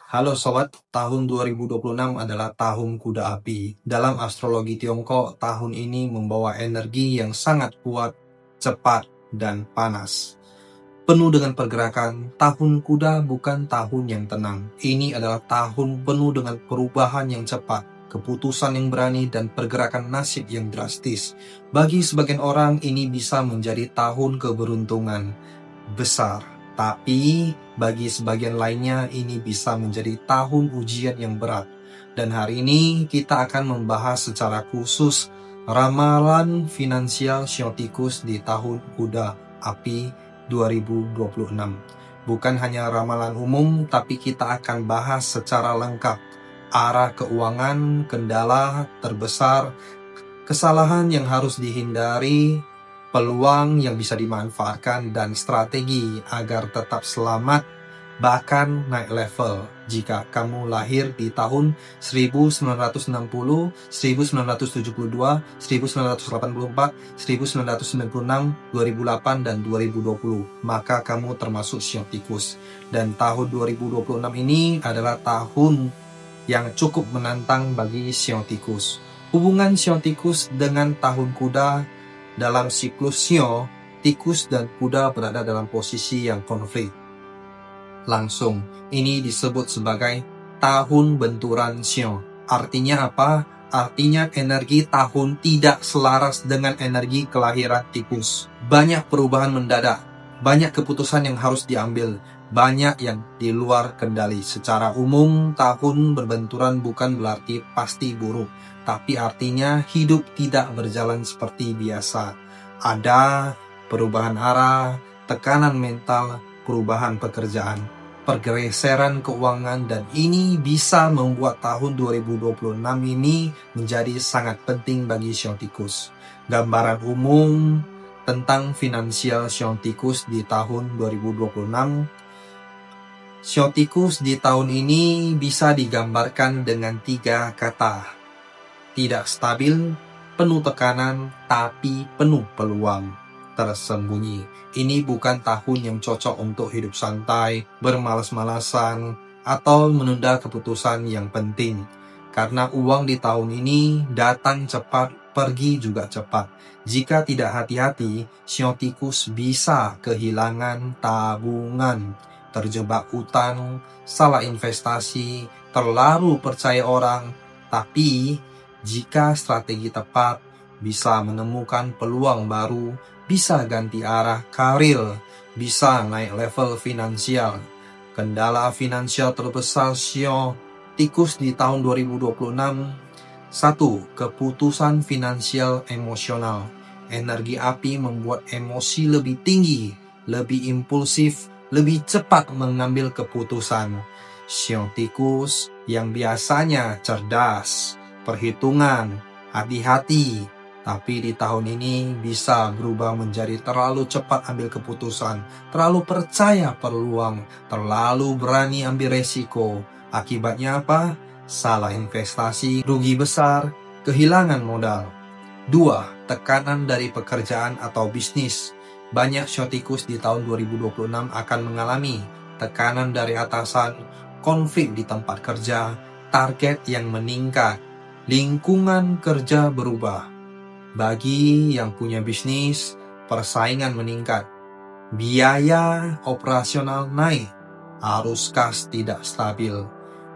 Halo sobat, tahun 2026 adalah tahun kuda api. Dalam astrologi Tiongkok, tahun ini membawa energi yang sangat kuat, cepat, dan panas. Penuh dengan pergerakan, tahun kuda bukan tahun yang tenang. Ini adalah tahun penuh dengan perubahan yang cepat, keputusan yang berani, dan pergerakan nasib yang drastis. Bagi sebagian orang, ini bisa menjadi tahun keberuntungan besar. Tapi bagi sebagian lainnya ini bisa menjadi tahun ujian yang berat. Dan hari ini kita akan membahas secara khusus ramalan finansial Siotikus di tahun kuda api 2026. Bukan hanya ramalan umum, tapi kita akan bahas secara lengkap arah keuangan, kendala terbesar, kesalahan yang harus dihindari, peluang yang bisa dimanfaatkan, dan strategi agar tetap selamat bahkan naik level jika kamu lahir di tahun 1960, 1972, 1984, 1996, 2008, dan 2020. Maka kamu termasuk Siotikus. Dan tahun 2026 ini adalah tahun yang cukup menantang bagi Siotikus. Hubungan Siotikus dengan tahun kuda dalam siklus Sio, tikus dan kuda berada dalam posisi yang konflik. Langsung, ini disebut sebagai tahun benturan Sio. Artinya apa? Artinya energi tahun tidak selaras dengan energi kelahiran tikus. Banyak perubahan mendadak, banyak keputusan yang harus diambil, banyak yang di luar kendali. Secara umum, tahun berbenturan bukan berarti pasti buruk, tapi artinya hidup tidak berjalan seperti biasa. Ada perubahan arah, tekanan mental, perubahan pekerjaan, pergeseran keuangan, dan ini bisa membuat tahun 2026 ini menjadi sangat penting bagi Siotikus. Gambaran umum tentang finansial Siotikus di tahun 2026. Siotikus di tahun ini bisa digambarkan dengan 3 kata. Tidak stabil, penuh tekanan, tapi penuh peluang tersembunyi. Ini bukan tahun yang cocok untuk hidup santai, bermalas-malasan, atau menunda keputusan yang penting. Karena uang di tahun ini datang cepat, pergi juga cepat. Jika tidak hati-hati, Siotikus bisa kehilangan tabungan, terjebak utang, salah investasi, terlalu percaya orang. Tapi jika strategi tepat, bisa menemukan peluang baru, bisa ganti arah karir, bisa naik level finansial. Kendala finansial terbesar Siotikus di tahun 2026. 1. Keputusan finansial emosional. Energi api membuat emosi lebih tinggi, lebih impulsif, lebih cepat mengambil keputusan. Siotikus yang biasanya cerdas, perhitungan, hati-hati, tapi di tahun ini bisa berubah menjadi terlalu cepat ambil keputusan, terlalu percaya peluang, terlalu berani ambil resiko. Akibatnya apa? Salah investasi, rugi besar, kehilangan modal. 2. Tekanan dari pekerjaan atau bisnis. Banyak Siotikus di tahun 2026 akan mengalami tekanan dari atasan, konflik di tempat kerja, target yang meningkat, lingkungan kerja berubah. Bagi yang punya bisnis, persaingan meningkat, biaya operasional naik, arus kas tidak stabil.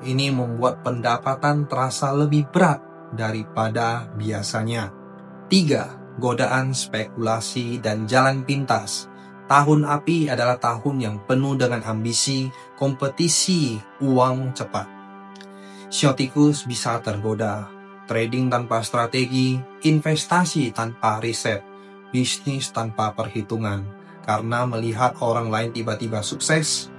Ini membuat pendapatan terasa lebih berat daripada biasanya. 3. Godaan spekulasi dan jalan pintas. Tahun api adalah tahun yang penuh dengan ambisi, kompetisi, uang cepat. Siotikus bisa tergoda, trading tanpa strategi, investasi tanpa riset, bisnis tanpa perhitungan, karena melihat orang lain tiba-tiba sukses.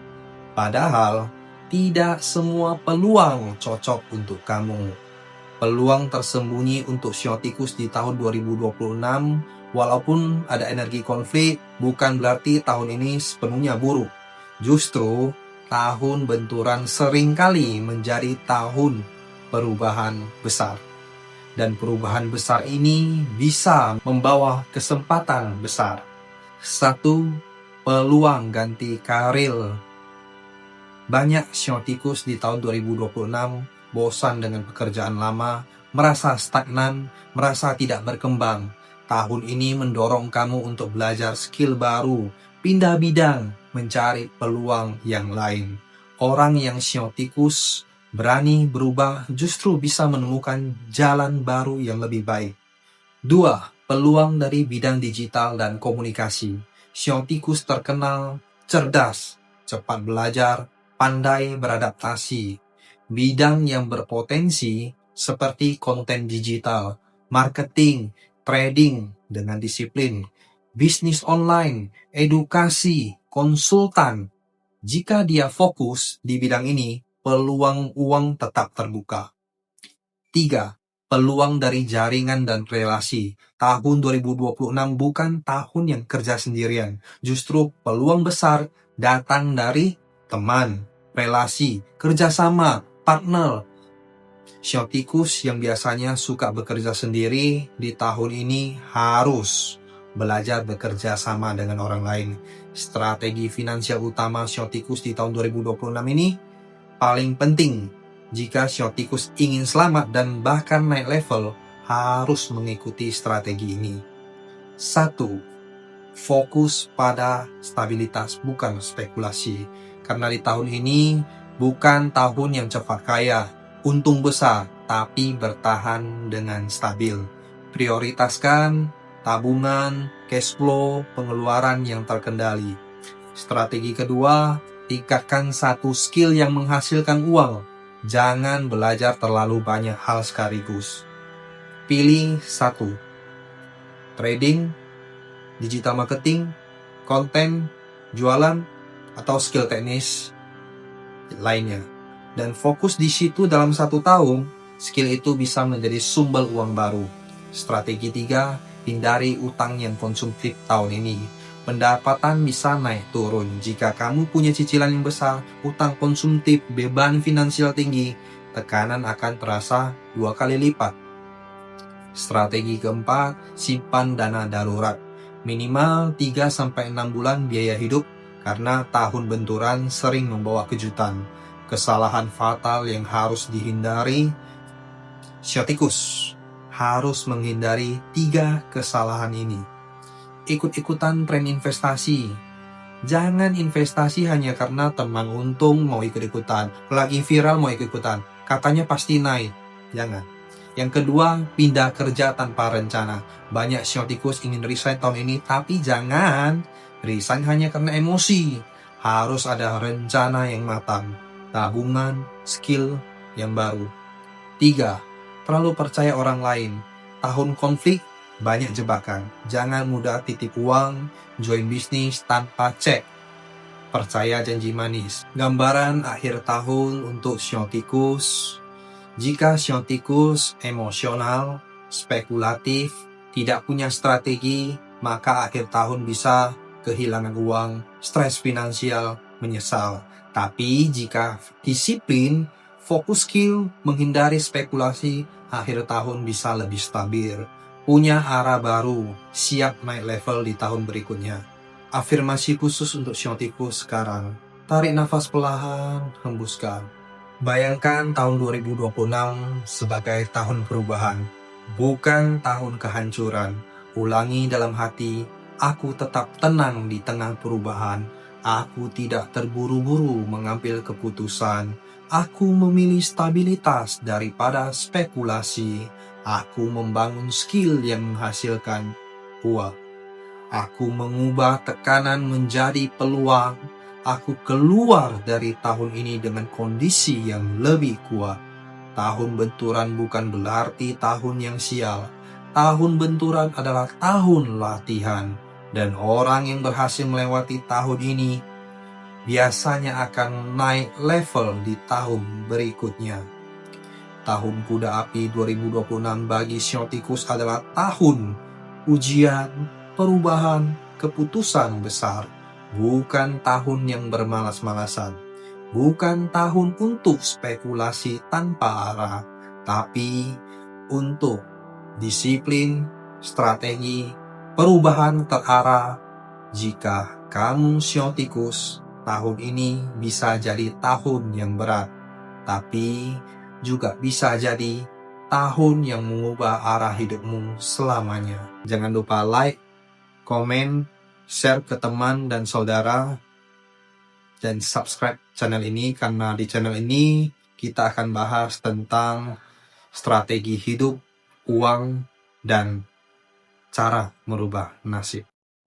Padahal, tidak semua peluang cocok untuk kamu. Peluang tersembunyi untuk Siotikus di tahun 2026, walaupun ada energi konflik, bukan berarti tahun ini sepenuhnya buruk. Justru, tahun benturan seringkali menjadi tahun perubahan besar. Dan perubahan besar ini bisa membawa kesempatan besar. 1. Peluang ganti karir. Banyak siotikus di tahun 2026 bosan dengan pekerjaan lama, merasa stagnan, merasa tidak berkembang. Tahun ini mendorong kamu untuk belajar skill baru, pindah bidang, mencari peluang yang lain. Orang yang siotikus berani berubah justru bisa menemukan jalan baru yang lebih baik. 2. Peluang dari bidang digital dan komunikasi. Siotikus terkenal cerdas, cepat belajar, pandai beradaptasi. Bidang yang berpotensi seperti konten digital, marketing, trading dengan disiplin, bisnis online, edukasi, konsultan. Jika dia fokus di bidang ini, peluang uang tetap terbuka. 3. Peluang dari jaringan dan relasi. Tahun 2026 bukan tahun yang kerja sendirian. Justru peluang besar datang dari teman, relasi, kerjasama, partner. Siotikus yang biasanya suka bekerja sendiri di tahun ini harus belajar bekerja sama dengan orang lain. Strategi finansial utama siotikus di tahun 2026 ini paling penting. Jika siotikus ingin selamat dan bahkan naik level, harus mengikuti strategi ini. 1. Fokus pada stabilitas, bukan spekulasi. Karena di tahun ini bukan tahun yang cepat kaya, untung besar, tapi bertahan dengan stabil. Prioritaskan tabungan, cash flow, pengeluaran yang terkendali. Strategi kedua, tingkatkan satu skill yang menghasilkan uang. Jangan belajar terlalu banyak hal sekaligus. Pilih satu. Trading, digital marketing, konten, jualan, atau skill teknis lainnya. Dan fokus di situ dalam 1 tahun, skill itu bisa menjadi sumber uang baru. Strategi 3, hindari utang yang konsumtif tahun ini. Pendapatan bisa naik turun. Jika kamu punya cicilan yang besar, utang konsumtif, beban finansial tinggi, tekanan akan terasa 2 kali lipat. Strategi keempat, simpan dana darurat. Minimal 3-6 bulan biaya hidup karena tahun benturan sering membawa kejutan. Kesalahan fatal yang harus dihindari. Siotikus harus menghindari 3 kesalahan ini. Ikut-ikutan tren investasi. Jangan investasi hanya karena teman untung mau ikut-ikutan, lagi viral mau ikut-ikutan, katanya pasti naik. Jangan. Yang kedua, pindah kerja tanpa rencana. Banyak siotikus ingin resign tahun ini, tapi jangan resign hanya karena emosi. Harus ada rencana yang matang, tabungan, skill yang baru. 3. Terlalu percaya orang lain. Tahun konflik, banyak jebakan. Jangan mudah titip uang, join bisnis tanpa cek. Percaya janji manis. Gambaran akhir tahun untuk siotikus. Jika siotikus emosional, spekulatif, tidak punya strategi, maka akhir tahun bisa kehilangan uang, stres finansial, menyesal. Tapi jika disiplin, fokus skill, menghindari spekulasi, akhir tahun bisa lebih stabil. Punya arah baru, siap naik level di tahun berikutnya. Afirmasi khusus untuk siotikus sekarang. Tarik nafas perlahan, hembuskan. Bayangkan tahun 2026 sebagai tahun perubahan, bukan tahun kehancuran. Ulangi dalam hati, aku tetap tenang di tengah perubahan. Aku tidak terburu-buru mengambil keputusan. Aku memilih stabilitas daripada spekulasi. Aku membangun skill yang menghasilkan uang. Aku mengubah tekanan menjadi peluang. Aku keluar dari tahun ini dengan kondisi yang lebih kuat. Tahun benturan bukan berarti tahun yang sial. Tahun benturan adalah tahun latihan. Dan orang yang berhasil melewati tahun ini biasanya akan naik level di tahun berikutnya. Tahun Kuda Api 2026 bagi siotikus adalah tahun ujian, perubahan, keputusan besar. Bukan tahun yang bermalas-malasan. Bukan tahun untuk spekulasi tanpa arah. Tapi untuk disiplin, strategi, perubahan terarah. Jika kamu siotikus, tahun ini bisa jadi tahun yang berat, tapi juga bisa jadi tahun yang mengubah arah hidupmu selamanya. Jangan lupa like, komen, share ke teman dan saudara, dan subscribe channel ini, karena di channel ini kita akan bahas tentang strategi hidup, uang, dan cara merubah nasib.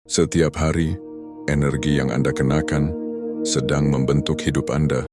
Setiap hari, energi yang Anda kenakan sedang membentuk hidup Anda.